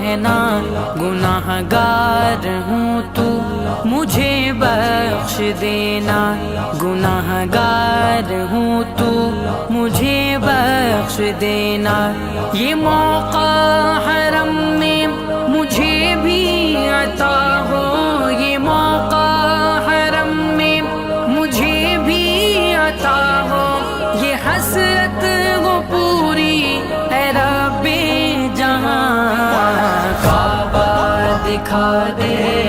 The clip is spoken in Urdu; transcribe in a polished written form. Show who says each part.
Speaker 1: دینا، گناہگار ہوں تو مجھے بخش دینا، گناہگار ہوں تو مجھے بخش دینا۔ یہ موقع حرم میں مجھے بھی عطا ہو، یہ موقع حرم میں مجھے بھی عطا ہو، یہ حسرت وہ پوری اے رب جہاں، کعبہ دکھا دے